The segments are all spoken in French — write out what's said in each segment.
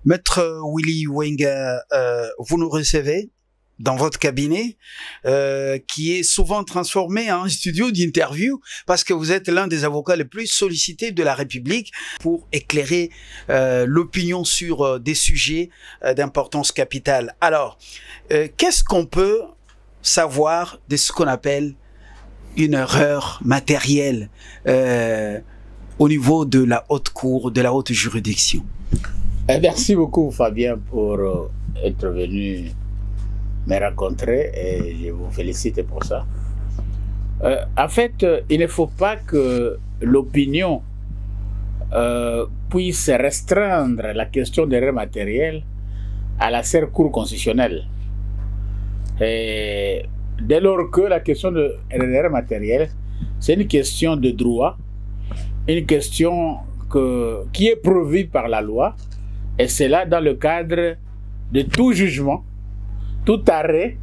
Maître Willy Wenga, vous nous recevez dans votre cabinet, qui est souvent transformé en studio d'interview, parce que vous êtes l'un des avocats les plus sollicités de la République pour éclairer l'opinion sur des sujets d'importance capitale. Alors, qu'est-ce qu'on peut savoir de ce qu'on appelle une erreur matérielle au niveau de la haute cour, de la haute juridiction? Merci beaucoup Fabien pour être venu me rencontrer et je vous félicite pour ça. En fait, il ne faut pas que l'opinion puisse restreindre la question d'erreur matérielle à la seule Cour constitutionnelle. Et dès lors que la question de l'erreur matérielle, c'est une question de droit, une question qui est prévue par la loi, et c'est là dans le cadre de tout jugement, tout arrêt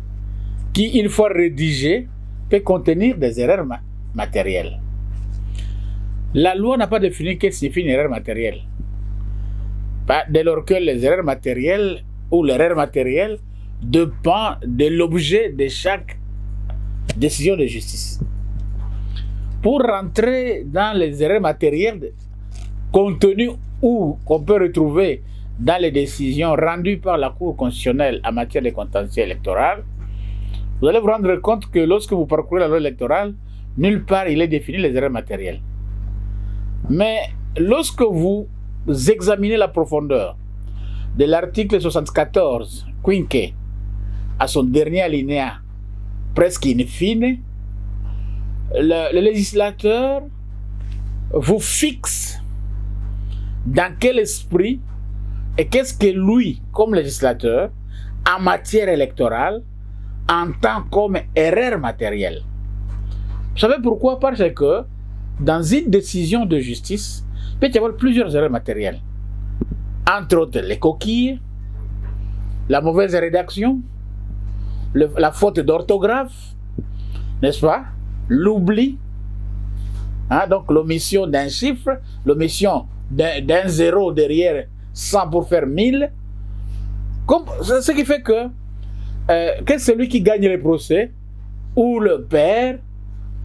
qui, une fois rédigé, peut contenir des erreurs matérielles. La loi n'a pas défini qu'est-ce que signifie une erreur matérielle. Dès lors que les erreurs matérielles ou l'erreur matérielle dépend de l'objet de chaque décision de justice. Pour rentrer dans les erreurs matérielles contenues ou qu'on peut retrouver dans les décisions rendues par la Cour constitutionnelle en matière de contentieux électoral, vous allez vous rendre compte que lorsque vous parcourez la loi électorale, nulle part il est défini les erreurs matérielles. Mais lorsque vous examinez la profondeur de l'article 74, quinque, à son dernier alinéa, presque in fine, le législateur vous fixe dans quel esprit et qu'est-ce que lui, comme législateur, en matière électorale, entend comme erreur matérielle. Vous savez pourquoi? Parce que dans une décision de justice, il peut y avoir plusieurs erreurs matérielles. Entre autres, les coquilles, la mauvaise rédaction, la faute d'orthographe, n'est-ce pas? L'oubli, hein, donc l'omission d'un chiffre, l'omission d'un zéro derrière 100 pour faire 1000. Ce qui fait que celui qui gagne les procès ou le perd,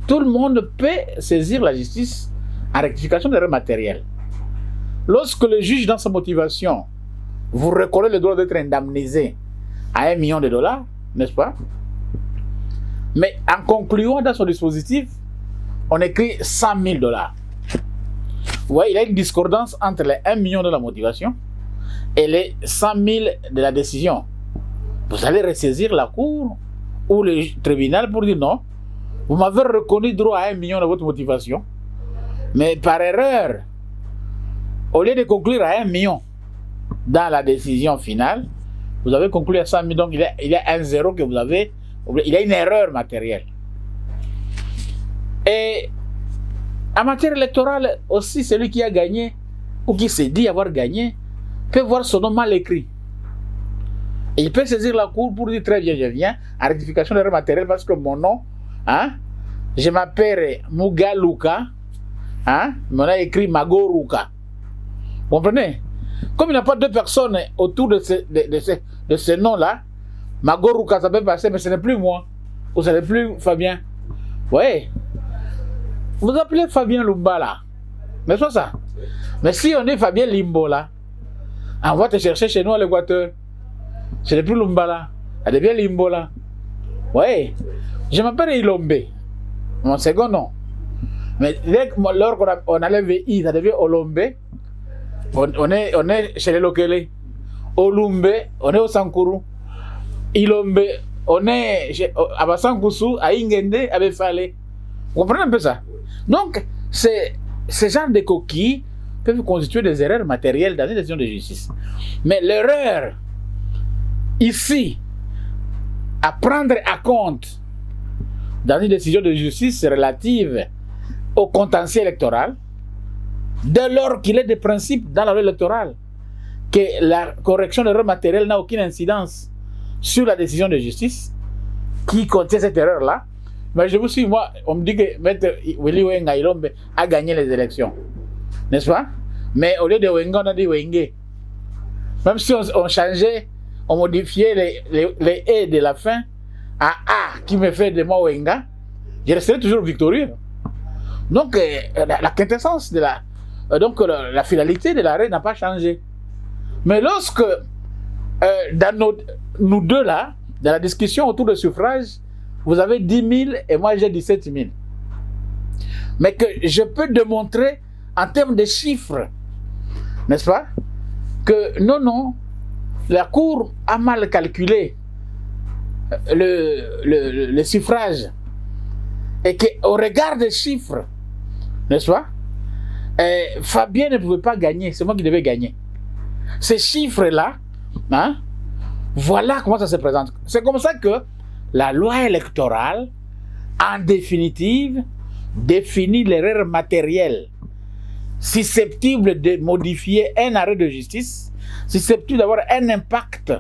tout le monde peut saisir la justice en rectification d'erreurs matérielles. Lorsque le juge, dans sa motivation, vous reconnaît le droit d'être indemnisé à $1 million, n'est-ce pas? Mais en concluant dans son dispositif, on écrit $100 000. Vous voyez, il y a une discordance entre les 1 million de la motivation et les 100 000 de la décision. Vous allez ressaisir la cour ou le tribunal pour dire non, vous m'avez reconnu droit à 1 million de votre motivation, mais par erreur, au lieu de conclure à 1 million dans la décision finale, vous avez conclu à 100 000, donc il y a un zéro que vous avez, il y a une erreur matérielle. Et en matière électorale aussi, celui qui a gagné ou qui s'est dit avoir gagné peut voir son nom mal écrit. Et il peut saisir la cour pour dire très bien, je viens en rectification d'erreur matérielle parce que mon nom, hein, je m'appelle Muga Luka, hein, mais on a écrit Magoruka. Vous comprenez? Comme il n'y a pas deux personnes autour de ce nom-là, Magoruka, ça peut passer, mais ce n'est plus moi, ou ce n'est plus Fabien. Oui. Vous appelez Fabien Lumba là, mais c'est ça. Mais si on est Fabien Limbo là, on va te chercher chez nous à l'Équateur. Ce n'est plus Lumba là, ça devient Limbo là. Oui. Je m'appelle Ilombe, mon second nom. Mais lorsqu'on enlève I, ça devient Olombe. On est chez les Lokele. Olumbe, on est au Sankuru. Ilombe, on est à Basankusu, à Ingende, à Befale. Vous comprenez un peu ça? Donc, ce genre de coquilles peuvent constituer des erreurs matérielles dans une décision de justice. Mais l'erreur, ici, à prendre à compte dans une décision de justice relative au contentieux électoral, dès lors qu'il est des principes dans la loi électorale que la correction d'erreur matérielle n'a aucune incidence sur la décision de justice qui contient cette erreur-là. Mais je vous suis, moi, on me dit que Maître Willy Wenga Ilombe a gagné les élections. N'est-ce pas? Mais au lieu de Wenga, on a dit Wenge. Même si on changeait, on modifiait les « et » de la fin à « a » qui me fait de moi Wenga, je resterai toujours victorieux. Donc, la quintessence de la finalité de l'arrêt n'a pas changé. Mais lorsque, dans nous deux là, dans la discussion autour du suffrage, vous avez 10 000 et moi j'ai 17 000. Mais que je peux démontrer en termes de chiffres, n'est-ce pas, que non, la Cour a mal calculé le suffrage et qu'au regard des chiffres, n'est-ce pas, Fabien ne pouvait pas gagner, c'est moi qui devais gagner. Ces chiffres-là, hein, voilà comment ça se présente. C'est comme ça que la loi électorale, en définitive, définit l'erreur matérielle susceptible de modifier un arrêt de justice, susceptible d'avoir un impact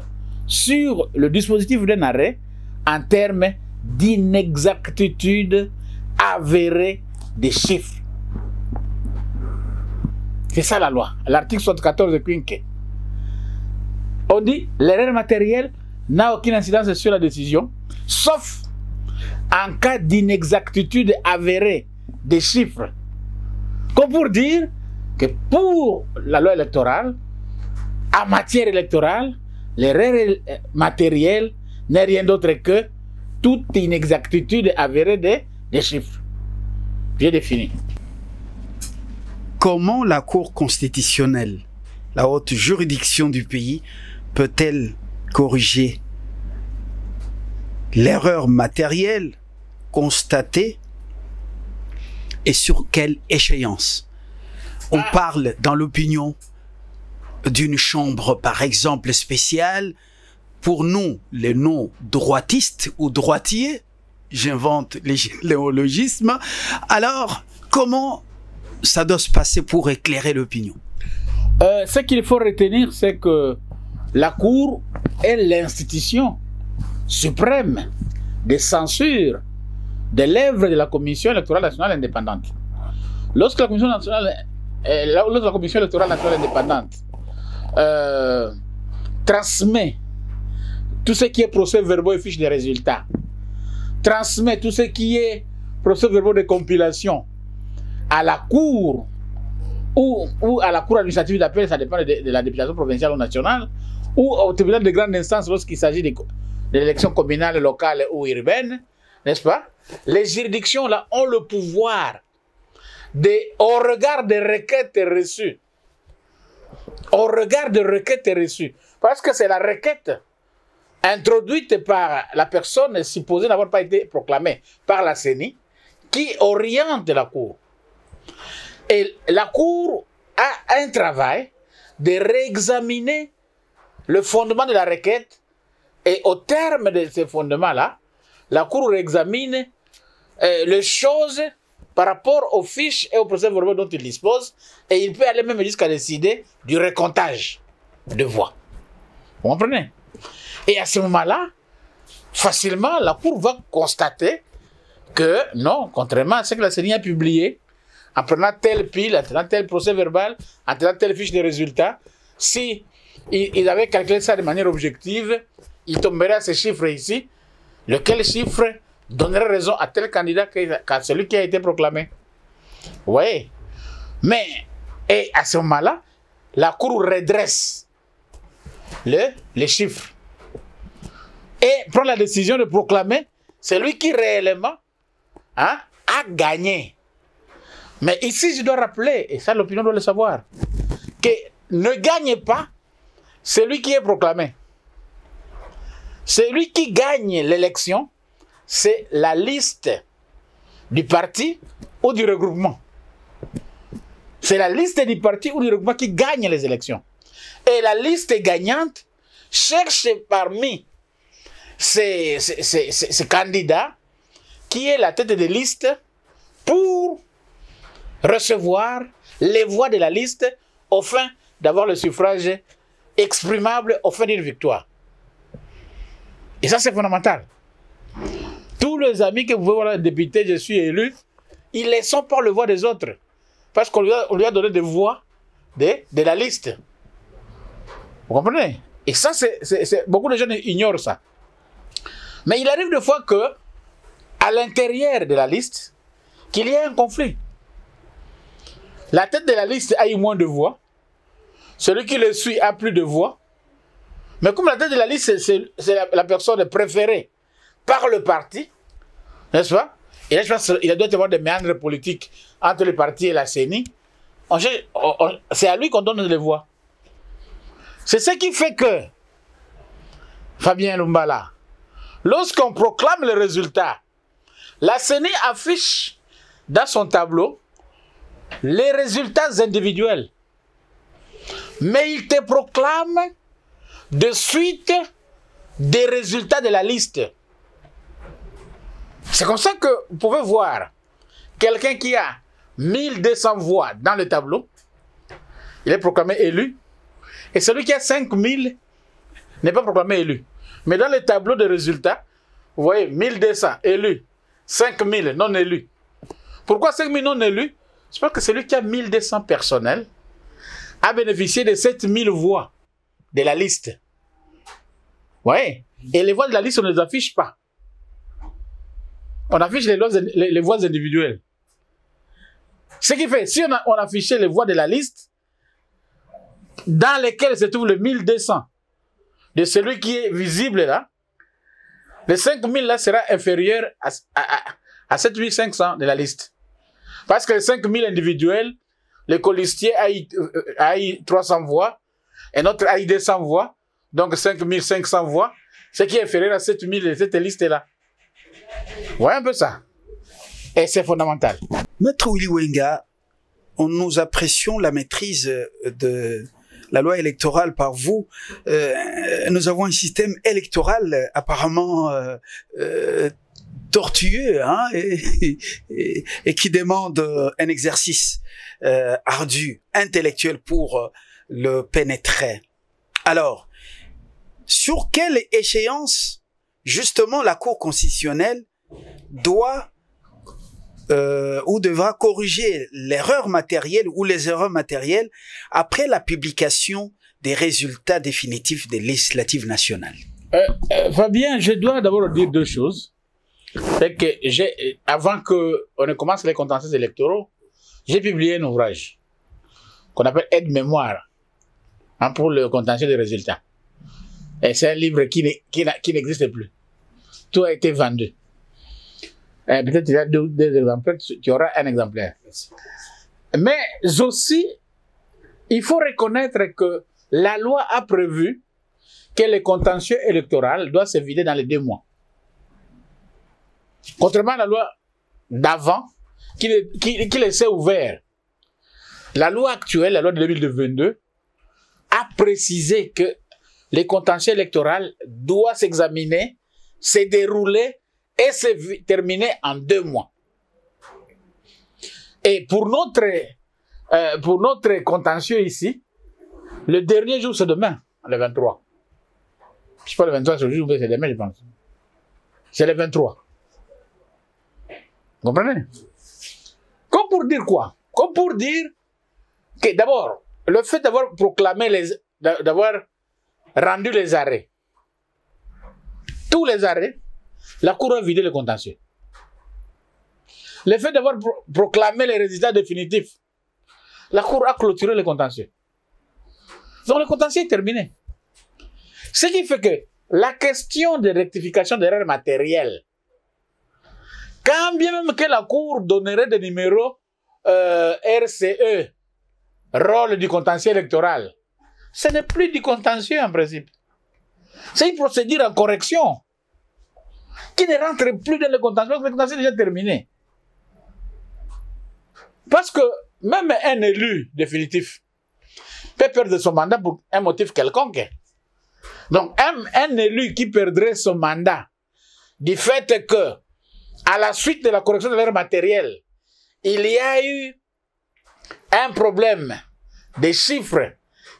sur le dispositif d'un arrêt en termes d'inexactitude avérée des chiffres. C'est ça la loi, l'article 74 de Quinque. On dit l'erreur matérielle n'a aucune incidence sur la décision, sauf en cas d'inexactitude avérée des chiffres. Comme pour dire que pour la loi électorale, en matière électorale, l'erreur matérielle n'est rien d'autre que toute inexactitude avérée des chiffres. J'ai défini. Comment la Cour constitutionnelle, la haute juridiction du pays, peut-elle corriger l'erreur matérielle constatée et sur quelle échéance? On parle dans l'opinion d'une chambre, par exemple, spéciale. Pour nous, les non-droitistes ou droitiers, j'invente les néologismes. Alors, comment ça doit se passer pour éclairer l'opinion? Ce qu'il faut retenir, c'est que la Cour est l'institution suprême de censure de l'œuvre de la Commission électorale nationale indépendante. Lorsque la Commission électorale nationale indépendante transmet tout ce qui est procès-verbaux et fiches de résultats, transmet tout ce qui est procès-verbaux de compilation à la Cour ou à la Cour administrative d'appel, ça dépend de la députation provinciale ou nationale, ou au tribunal de grande instance lorsqu'il s'agit de l'élection communale, locale ou urbaine, n'est-ce pas? Les juridictions là ont le pouvoir au regard des requêtes reçues. Au regard des requêtes reçues. Parce que c'est la requête introduite par la personne supposée n'avoir pas été proclamée par la CENI qui oriente la Cour. Et la Cour a un travail de réexaminer le fondement de la requête et au terme de ce fondement-là, la Cour réexamine les choses par rapport aux fiches et aux procès-verbaux dont il dispose et il peut aller même jusqu'à décider du recomptage de voix. Vous comprenez? Et à ce moment-là, facilement, la Cour va constater que non, contrairement à ce que la CENI a publié, en prenant telle pile, en prenant tel procès verbal, en prenant telle fiche de résultats, si ils avaient calculé ça de manière objective, il tomberait à ces chiffres ici, lequel chiffre donnerait raison à tel candidat qu'à celui qui a été proclamé. Oui. Mais, et à ce moment-là, la Cour redresse les chiffres et prend la décision de proclamer celui qui réellement a gagné. Mais ici, je dois rappeler, et ça l'opinion doit le savoir, que ne gagne pas celui qui est proclamé. Celui qui gagne l'élection, c'est la liste du parti ou du regroupement. C'est la liste du parti ou du regroupement qui gagne les élections. Et la liste gagnante cherche parmi ces candidats qui est la tête de liste pour recevoir les voix de la liste au fin d'avoir le suffrage exprimable au fin d'une victoire. Et ça, c'est fondamental. Tous les amis que vous pouvez voir, député, je suis élu, ils les sont par le voix des autres. Parce qu'on lui a donné des voix de la liste. Vous comprenez? Et ça, beaucoup de gens ignorent ça. Mais il arrive des fois que, à l'intérieur de la liste, qu'il y ait un conflit. La tête de la liste a eu moins de voix. Celui qui le suit a plus de voix. Mais comme la tête de la liste, c'est la personne préférée par le parti, n'est-ce pas? Et là, je pense qu'il doit y avoir des méandres politiques entre le parti et la CENI. C'est à lui qu'on donne les voix. C'est ce qui fait que, Fabien Lumbala, lorsqu'on proclame le résultat, la CENI affiche dans son tableau les résultats individuels. Mais il te proclame de suite des résultats de la liste. C'est comme ça que vous pouvez voir quelqu'un qui a 1200 voix dans le tableau, il est proclamé élu, et celui qui a 5000 n'est pas proclamé élu. Mais dans le tableau de résultats, vous voyez 1200 élus, 5000 non élus. Pourquoi 5000 non élus? C'est parce que celui qui a 1200 personnels a bénéficié de 7000 voix de la liste. Vous voyez? Et les voix de la liste, on ne les affiche pas. On affiche les voix individuelles. Ce qui fait, si on affichait les voix de la liste, dans lesquelles se trouve le 1200 de celui qui est visible là, le 5000 là sera inférieur à 7500 de la liste. Parce que les 5000 individuels, le colistier a eu 300 voix, et notre a eu 200 voix, donc 5500 voix, ce qui est inférieur à 7000 de cette liste-là. Ouais, un peu ça. Et c'est fondamental. Maître Willy Wenga, nous apprécions la maîtrise de la loi électorale par vous. Nous avons un système électoral apparemment tortueux, hein, et qui demande un exercice ardu, intellectuel pour le pénétrer. Alors, sur quelle échéance, justement, la Cour constitutionnelle doit ou devra corriger l'erreur matérielle ou les erreurs matérielles après la publication des résultats définitifs des législatives nationales? Fabien, je dois d'abord dire deux choses. C'est que avant qu'on ne commence les contentieux électoraux, j'ai publié un ouvrage qu'on appelle Aide-mémoire, hein, pour le contentieux des résultats. Et c'est un livre qui n'existe plus. Tout a été vendu. Peut-être il y a deux exemplaires, tu auras un exemplaire. Mais aussi, il faut reconnaître que la loi a prévu que le contentieux électoral doit se vider dans les 2 mois. Contrairement à la loi d'avant, qui laissait ouvert. La loi actuelle, la loi de 2022, a précisé que le contentieux électoral doit s'examiner, se dérouler et se terminer en 2 mois. Et pour notre contentieux ici, le dernier jour c'est demain, le 23. Je ne sais pas le 23, c'est le jour, c'est demain, je pense. C'est le 23. Vous comprenez? Comme pour dire quoi? Comme pour dire que d'abord, le fait d'avoir proclamé, d'avoir rendu les arrêts, tous les arrêts, la Cour a vidé le contentieux. Le fait d'avoir proclamé les résultats définitifs, la Cour a clôturé le contentieux. Donc le contentieux est terminé. Ce qui fait que la question de rectification d'erreurs matérielles, quand bien même que la Cour donnerait des numéros RCE, rôle du contentieux électoral, ce n'est plus du contentieux en principe. C'est une procédure en correction qui ne rentre plus dans le contentieux, parce que le contentieux est déjà terminé. Parce que même un élu définitif peut perdre son mandat pour un motif quelconque. Donc un élu qui perdrait son mandat du fait que, à la suite de la correction de l'erreur matérielle, il y a eu un problème des chiffres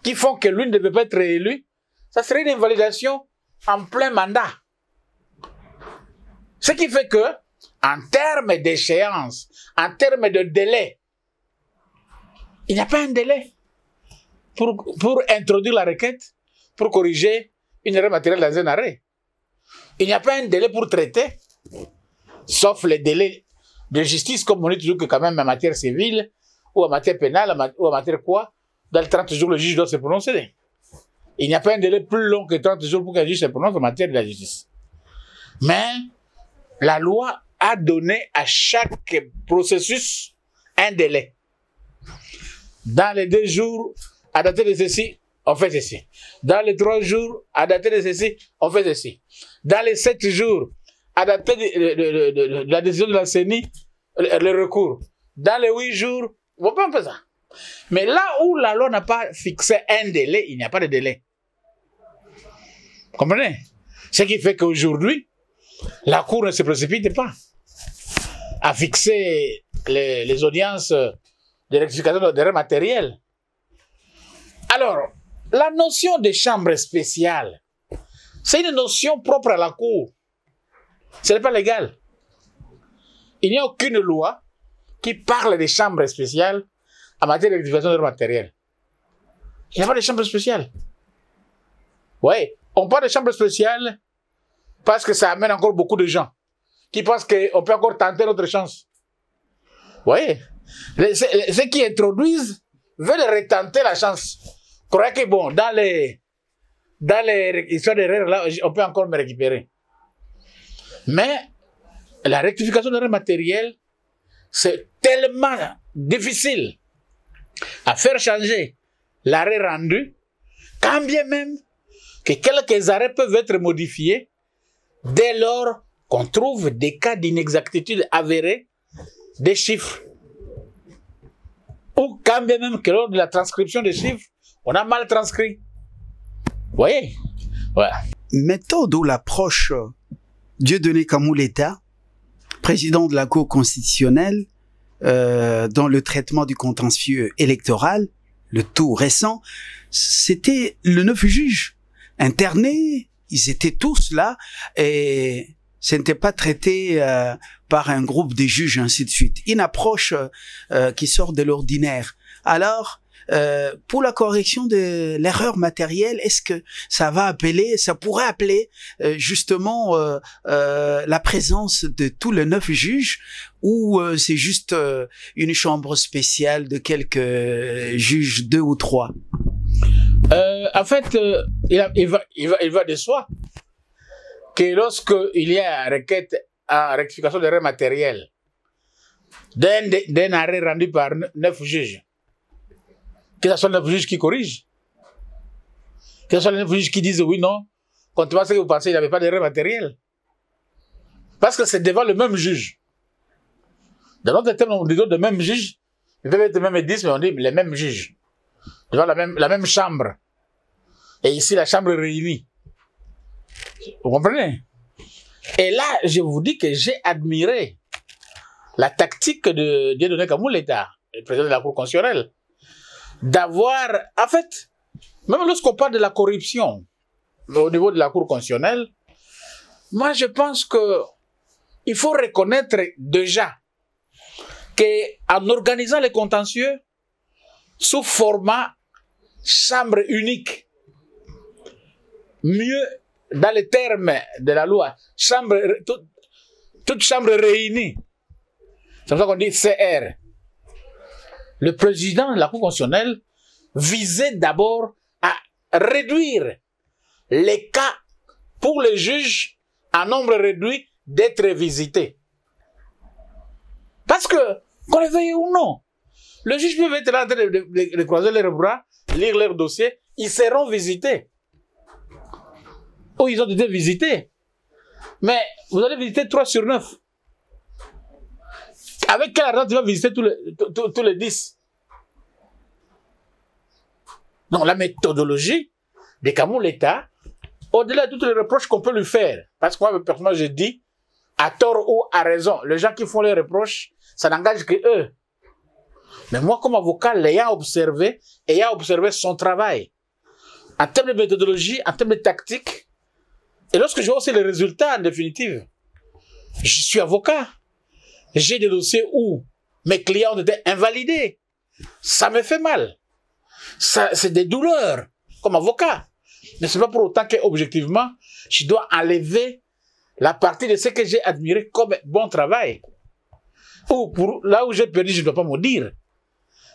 qui font que lui ne devait pas être élu, ça serait une invalidation en plein mandat. Ce qui fait que, en termes d'échéance, en termes de délai, il n'y a pas un délai pour introduire la requête, pour corriger une erreur matérielle dans un arrêt. Il n'y a pas un délai pour traiter, sauf les délais de justice, comme on dit toujours que quand même en matière civile, ou en matière pénale, ou en matière quoi, dans les 30 jours, le juge doit se prononcer. Il n'y a pas un délai plus long que 30 jours pour qu'un juge se prononce en matière de la justice. Mais la loi a donné à chaque processus un délai. Dans les 2 jours, à dater de ceci, on fait ceci. Dans les 3 jours, à dater de ceci, on fait ceci. Dans les 7 jours, à dater de la décision de la CENI, le recours. Dans les 8 jours, on peut un peu ça. Mais là où la loi n'a pas fixé un délai, il n'y a pas de délai. Comprenez? Ce qui fait qu'aujourd'hui, la Cour ne se précipite pas à fixer les audiences de rectification d'erreurs matérielles. Alors, la notion de chambre spéciale, c'est une notion propre à la Cour. Ce n'est pas légal. Il n'y a aucune loi qui parle des chambres spéciales en matière de rectification d'erreurs matérielles. Il n'y a pas de chambre spéciale. Oui, on parle de chambre spéciale parce que ça amène encore beaucoup de gens qui pensent qu'on peut encore tenter notre chance. Vous voyez, ceux qui introduisent veulent retenter la chance. Croyez que bon, dans les histoires d'erreurs là, on peut encore me récupérer. Mais la rectification d'erreurs matérielles, c'est tellement difficile à faire changer l'arrêt rendu, quand bien même que quelques arrêts peuvent être modifiés dès lors qu'on trouve des cas d'inexactitude avérés des chiffres. Ou quand bien même que lors de la transcription des chiffres, on a mal transcrit. Vous voyez? Voilà. Méthode ou l'approche Dieudonné Kamhouleta, président de la Cour constitutionnelle, dans le traitement du contentieux électoral, le tout récent, c'était le 9 juges internés, ils étaient tous là, et ce n'était pas traité par un groupe de juges, ainsi de suite. Une approche qui sort de l'ordinaire. Alors, pour la correction de l'erreur matérielle, est-ce que ça pourrait appeler justement la présence de tous les 9 juges, ou c'est juste une chambre spéciale de quelques juges, 2 ou 3? En fait, il va de soi que lorsqu'il y a requête en rectification d'erreur matérielle d'un arrêt rendu par 9 juges, que ce soit 9 juges qui corrigent, que ce soit 9 juges qui disent oui, non, contrairement à ce que vous pensez, il n'y avait pas d'erreur matérielle. Parce que c'est devant le même juge. Dans notre terme, on dit le même juge, ils peuvent être même 10, mais on dit les mêmes juges. Devant la même chambre. Et ici, la chambre réunie. Vous comprenez? Et là, je vous dis que j'ai admiré la tactique de Dieudonné Kamhouleta, le président de la Cour constitutionnelle, d'avoir, en fait, même lorsqu'on parle de la corruption au niveau de la Cour constitutionnelle, moi je pense que il faut reconnaître déjà qu'en organisant les contentieux sous format chambre unique, mieux dans les termes de la loi, toute chambre réunie, c'est pour ça qu'on dit CR. Le président de la Cour constitutionnelle visait d'abord à réduire les cas pour les juges en nombre réduit d'être visités. Parce que, qu'on le veuille ou non, le juge peut être là en train de croiser leurs bras, lire leur dossier, ils seront visités. Ou ils ont été visités. Mais vous allez visiter 3 sur 9. Avec quel argent tu vas visiter tous les 10? Donc la méthodologie de Kamhouleta, au-delà de tous les reproches qu'on peut lui faire, parce que moi, personnellement, je dis, à tort ou à raison, les gens qui font les reproches, ça n'engage que eux. Mais moi, comme avocat, l'ayant observé son travail, en termes de méthodologie, en termes de tactique, et lorsque je vois aussi les résultats, en définitive, je suis avocat. J'ai des dossiers où mes clients ont été invalidés. Ça me fait mal. C'est des douleurs, comme avocat. Mais ce n'est pas pour autant qu'objectivement, je dois enlever la partie de ce que j'ai admiré comme bon travail. Ou pour là où j'ai perdu, je ne dois pas me dire.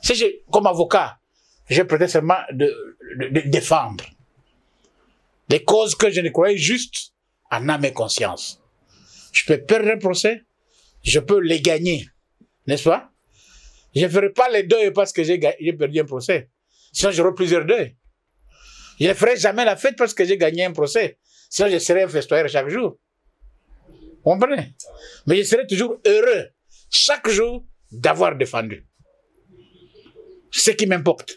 Si comme avocat, j'ai peut-être seulement de défendre des causes que je ne croyais justes en âme et conscience. Je peux perdre un procès, je peux les gagner, n'est-ce pas? Je ne ferai pas les deuils parce que j'ai perdu un procès. Sinon, j'aurai plusieurs deuils. Je ne ferai jamais la fête parce que j'ai gagné un procès. Sinon, je serai un festoyeur chaque jour. Vous comprenez? Mais je serai toujours heureux, chaque jour, d'avoir défendu. C'est ce qui m'importe.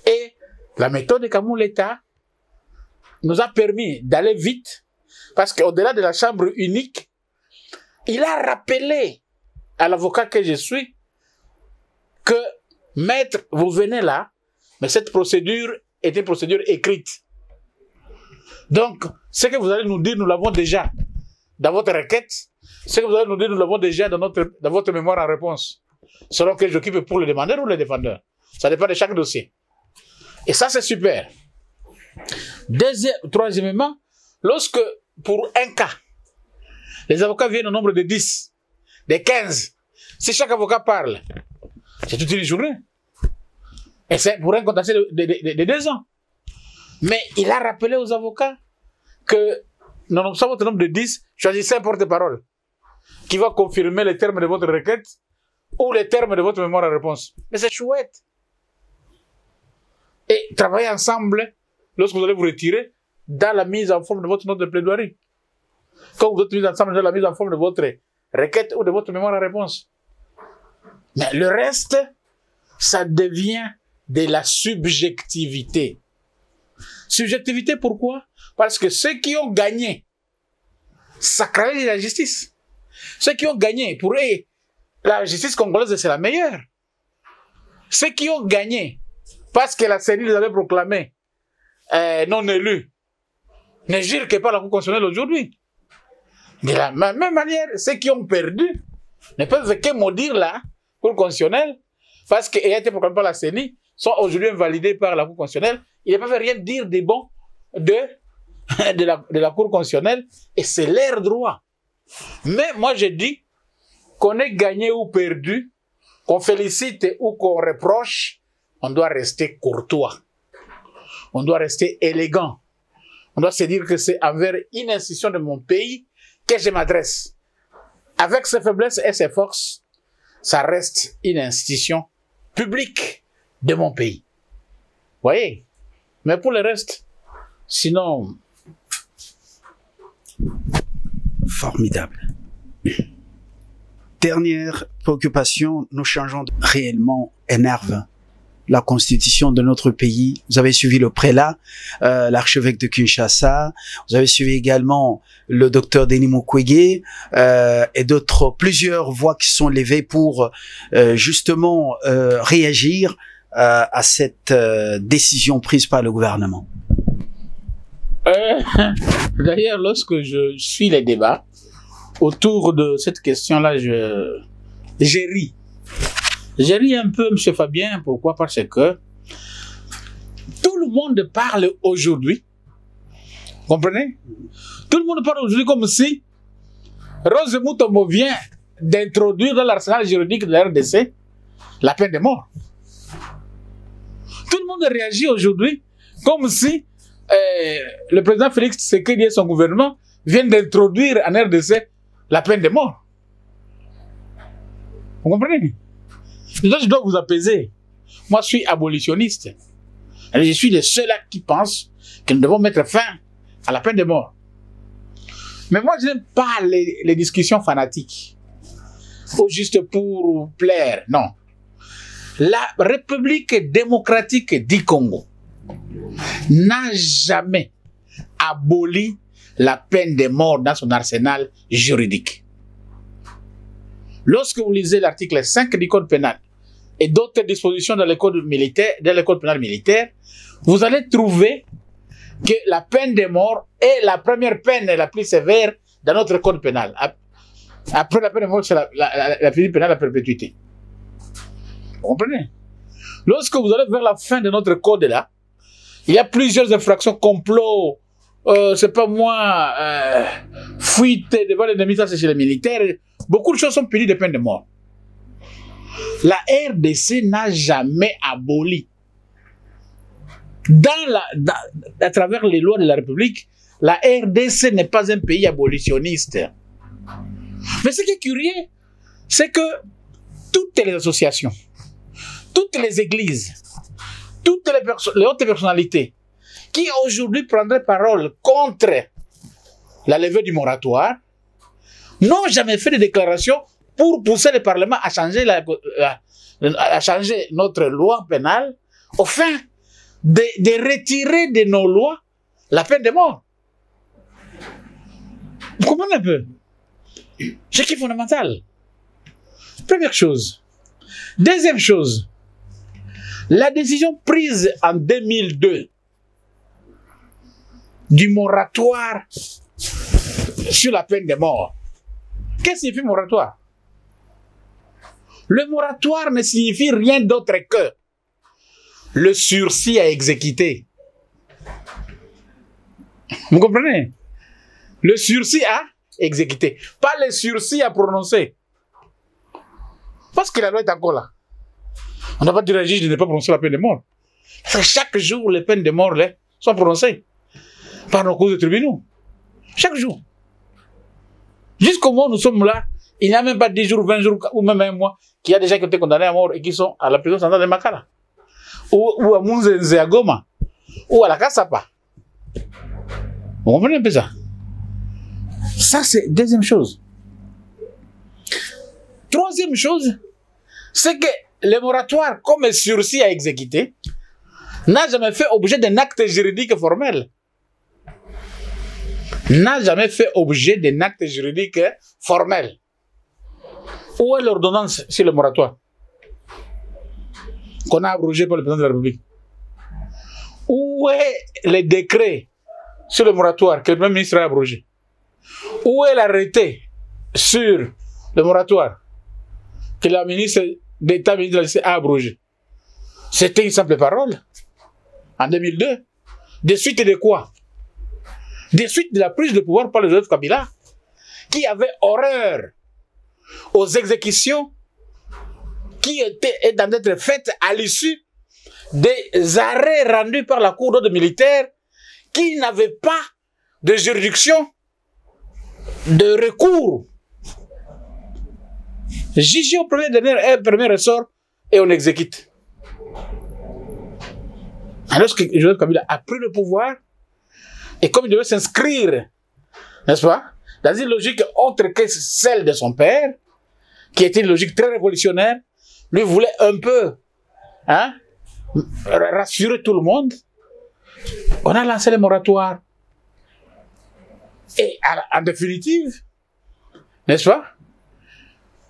Et la méthode de Kamou-Leta nous a permis d'aller vite, parce qu'au-delà de la chambre unique, il a rappelé à l'avocat que je suis que, maître, vous venez là, mais cette procédure est une procédure écrite. Donc, ce que vous allez nous dire, nous l'avons déjà dans votre requête. Ce que vous allez nous dire, nous l'avons déjà dans votre mémoire en réponse. Selon que j'occupe pour le demandeur ou le défendeur. Ça dépend de chaque dossier. Et ça, c'est super. Troisièmement, lorsque, pour un cas, les avocats viennent au nombre de 10, de 15, si chaque avocat parle, c'est toute une journée. Et c'est pour un contentieux de 2 ans. Mais il a rappelé aux avocats que, nonobstant votre nombre de 10, choisissez un porte-parole qui va confirmer les termes de votre requête ou les termes de votre mémoire à réponse. Mais c'est chouette. Et travaillez ensemble lorsque vous allez vous retirer dans la mise en forme de votre note de plaidoirie. Quand vous êtes mis ensemble dans la mise en forme de votre requête ou de votre mémoire à réponse. Mais le reste, ça devient de la subjectivité. Subjectivité, pourquoi? Parce que ceux qui ont gagné sacralisent la justice. Ceux qui ont gagné, pour eux, la justice congolaise, c'est la meilleure. Ceux qui ont gagné, parce que la CENI les avait proclamés non élus, ne jurent que par la Cour constitutionnelle aujourd'hui. De la même manière, ceux qui ont perdu ne peuvent que maudire la Cour constitutionnelle, parce qu'elle a été proclamée par la CENI, sont aujourd'hui invalidés par la Cour constitutionnelle. Ils ne peuvent rien dire des bons de la Cour constitutionnelle, et c'est leur droit. Mais moi, je dis qu'on ait gagné ou perdu, qu'on félicite ou qu'on reproche, on doit rester courtois. On doit rester élégant. On doit se dire que c'est envers une institution de mon pays que je m'adresse. Avec ses faiblesses et ses forces, ça reste une institution publique de mon pays. Vous voyez? Mais pour le reste, sinon... Formidable. Dernière préoccupation, nous changeons réellement énerve la constitution de notre pays. Vous avez suivi le prélat, l'archevêque de Kinshasa. Vous avez suivi également le docteur Denis Mukwege et plusieurs voix qui sont levées pour justement réagir à cette décision prise par le gouvernement. D'ailleurs, lorsque je suis les débats autour de cette question-là, j'ai ri. J'ai ri un peu, M. Fabien. Pourquoi? Parce que tout le monde parle aujourd'hui. Vous comprenez? Tout le monde parle aujourd'hui comme si Rose Mutombo vient d'introduire dans l'arsenal juridique de la RDC la peine de mort. Tout le monde réagit aujourd'hui comme si le président Félix Tshisekedi et son gouvernement viennent d'introduire en RDC la peine de mort. Vous comprenez? Je dois vous apaiser. Moi, je suis abolitionniste. Et je suis le seul qui pense que nous devons mettre fin à la peine de mort. Mais moi, je n'aime pas les discussions fanatiques. Ou juste pour plaire. Non. La République démocratique du Congo n'a jamais aboli la peine de mort dans son arsenal juridique. Lorsque vous lisez l'article 5 du Code pénal et d'autres dispositions dans le Code pénal militaire, vous allez trouver que la peine de mort est la première peine la plus sévère dans notre Code pénal. Après la peine de mort, c'est la peine pénale à perpétuité. Vous comprenez? Lorsque vous allez vers la fin de notre Code là, Il y a plusieurs infractions, complot, c'est pas moi, fuite devant l'ennemi, ça c'est chez les militaires. Beaucoup de choses sont punies de peine de mort. La RDC n'a jamais aboli. À travers les lois de la République, la RDC n'est pas un pays abolitionniste. Mais ce qui est curieux, c'est que toutes les associations, toutes les églises, toutes les hautes personnalités qui aujourd'hui prendraient parole contre la levée du moratoire n'ont jamais fait de déclaration pour pousser le Parlement à changer, à changer notre loi pénale au fin de retirer de nos lois la peine de mort. Vous comprenez un peu? C'est qui est fondamental. Première chose. Deuxième chose, la décision prise en 2002 du moratoire sur la peine de mort. Qu'est-ce que signifie moratoire? Le moratoire ne signifie rien d'autre que le sursis à exécuter. Vous comprenez? Le sursis à exécuter. Pas le sursis à prononcer. Parce que la loi est encore là. On n'a pas dit à la juge de ne pas prononcer la peine de mort. Parce que chaque jour, les peines de mort là, sont prononcées par nos causes de tribunaux. Chaque jour. Jusqu'au moment où nous sommes là, il n'y a même pas 10 jours, 20 jours, ou même un mois, qu'il y a des gens qui ont été condamnés à mort et qui sont à la prison centrale de Makala. Ou à Munzenze à Goma. Ou à la Kassapa. Vous comprenez un peu ça? Ça, c'est deuxième chose. Troisième chose, c'est que le moratoire, comme un sursis à exécuter, n'a jamais fait objet d'un acte juridique formel. N'a jamais fait objet d'un acte juridique formel. Où est l'ordonnance sur le moratoire qu'on a abrogé par le président de la République? Où est le décret sur le moratoire que le Premier ministre a abrogé? Où est l'arrêté sur le moratoire que la ministre d'État, ministre de la Justice, a abrogé? C'était une simple parole. En 2002. De suite de quoi? De suite de la prise de pouvoir par le Joseph Kabila, qui avait horreur aux exécutions qui étaient dans d'être faites à l'issue des arrêts rendus par la Cour d'ordre militaire qui n'avaient pas de juridiction de recours. Jugé au premier ressort et on exécute. Alors que Joseph Kabila a pris le pouvoir et comme il devait s'inscrire, n'est-ce pas, dans une logique autre que celle de son père, qui était une logique très révolutionnaire, lui voulait un peu rassurer tout le monde. On a lancé le moratoire. Et en définitive, n'est-ce pas,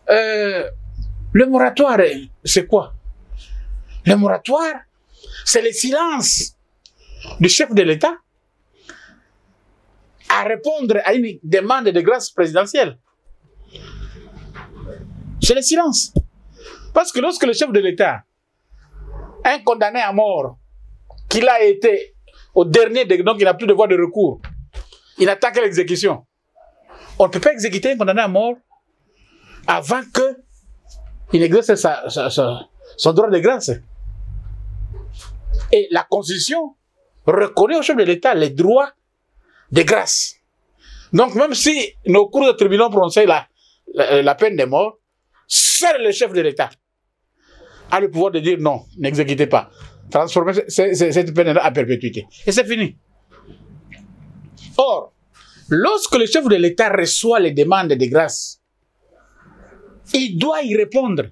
le moratoire, c'est quoi? Le moratoire, c'est le silence du chef de l'État à répondre à une demande de grâce présidentielle. C'est le silence. Parce que lorsque le chef de l'État, un condamné à mort, qu'il a été au dernier degré, donc il n'a plus de voie de recours, il attaque l'exécution. On ne peut pas exécuter un condamné à mort avant qu'il exerce son droit de grâce. Et la Constitution reconnaît au chef de l'État les droits de grâce. Donc même si nos cours de tribunal prononcent la peine de mort, seul le chef de l'État a le pouvoir de dire non, n'exécutez pas. Transformer cette peine à perpétuité. Et c'est fini. Or, lorsque le chef de l'État reçoit les demandes de grâce, il doit y répondre.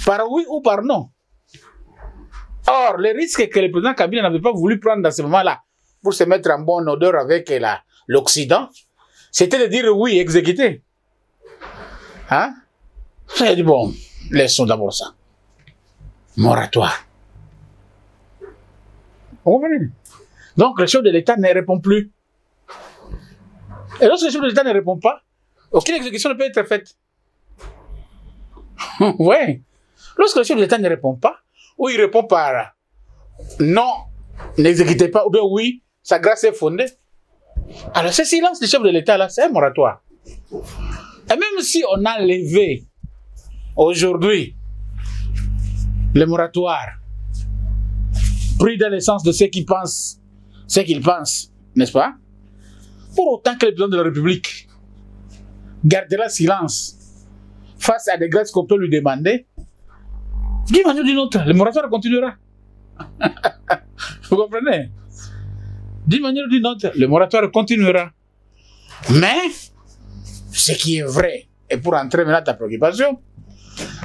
Par oui ou par non. Or, le risque que le président Kabila n'avait pas voulu prendre dans ce moment-là pour se mettre en bonne odeur avec l'Occident, c'était de dire oui, exécuter. Hein? Il dit bon, laissons d'abord ça. Moratoire. Vous comprenez? Donc, le chef de l'État ne répond plus. Et lorsque le chef de l'État ne répond pas, aucune exécution ne peut être faite. Oui. Lorsque le chef de l'État ne répond pas, ou il répond par non, n'exécutez pas, ou bien oui, sa grâce est fondée. Alors ce silence du chef de l'État là, c'est un moratoire. Et même si on a levé aujourd'hui le moratoire, pris dans le sens de ce qu'ils pensent, n'est-ce pas? Pour autant que le président de la République gardera silence face à des grâces qu'on peut lui demander, d'une manière ou d'une autre, le moratoire continuera. Vous comprenez? D'une manière ou d'une autre, le moratoire continuera. Mais, ce qui est vrai, et pour entrer maintenant à ta préoccupation,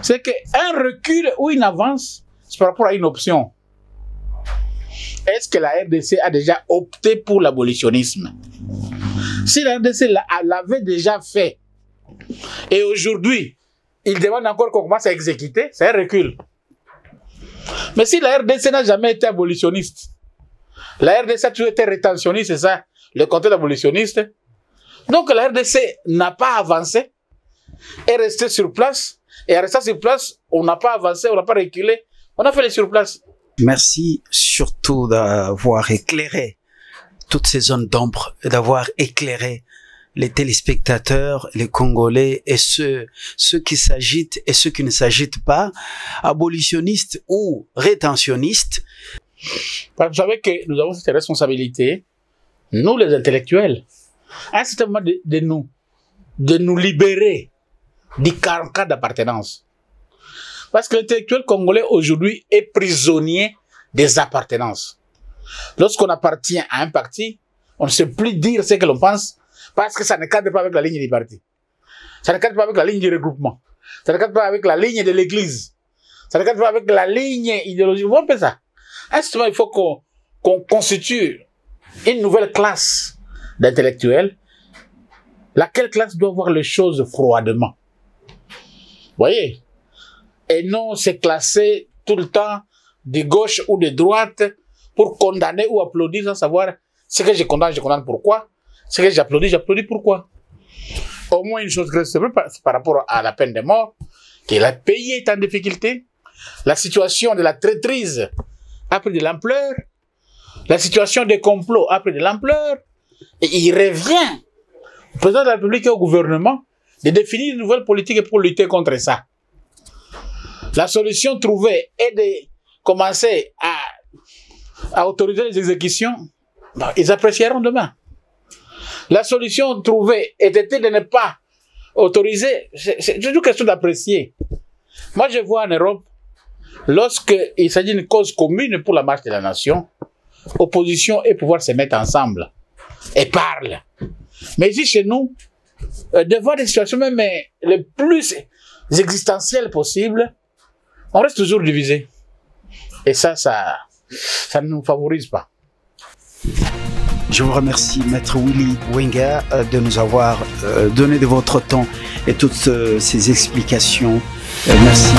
c'est qu'un recul ou une avance, c'est par rapport à une option. Est-ce que la RDC a déjà opté pour l'abolitionnisme? Si la RDC l'avait déjà fait, et aujourd'hui, il demande encore qu'on commence à exécuter, c'est un recul. Mais si la RDC n'a jamais été abolitionniste, la RDC a toujours été rétentionniste, c'est ça, le côté abolitionniste. Donc la RDC n'a pas avancé, est restée sur place, et en restant sur place, on n'a pas avancé, on n'a pas reculé, on a fait les surplaces. Merci surtout d'avoir éclairé toutes ces zones d'ombre et d'avoir éclairé les téléspectateurs, les Congolais et ceux qui s'agitent et ceux qui ne s'agitent pas, abolitionnistes ou rétentionnistes. Vous savez que nous avons cette responsabilité, nous les intellectuels, à un certain moment de nous libérer du carcan d'appartenance. Parce que l'intellectuel congolais aujourd'hui est prisonnier des appartenances. Lorsqu'on appartient à un parti, on ne sait plus dire ce que l'on pense parce que ça ne cadre pas avec la ligne du parti. Ça ne cadre pas avec la ligne du regroupement. Ça ne cadre pas avec la ligne de l'église. Ça ne cadre pas avec la ligne idéologique. On peut ça. À ce moment, il faut qu'on constitue une nouvelle classe d'intellectuels. Laquelle classe doit voir les choses froidement. Vous voyez? Et non se classer tout le temps de gauche ou de droite pour condamner ou applaudir sans savoir ce que je condamne pourquoi. Ce que j'applaudis pourquoi. Au moins une chose que c'est par rapport à la peine de mort, que le pays est en difficulté, la situation de la traîtrise a pris de l'ampleur, la situation des complots a pris de l'ampleur, et il revient au président de la République et au gouvernement de définir une nouvelle politique pour lutter contre ça. La solution trouvée est de commencer à autoriser les exécutions. Ben, ils apprécieront demain. La solution trouvée était de ne pas autoriser. C'est une question d'apprécier. Moi, je vois en Europe, lorsqu'il s'agit d'une cause commune pour la marche de la nation, opposition et pouvoir se mettre ensemble et parlent. Mais ici, chez nous, devant des situations même les plus existentielles possibles, on reste toujours divisé. Et ça ne nous favorise pas. Je vous remercie, Maître Willy Wenga, de nous avoir donné de votre temps et toutes ces explications. Merci.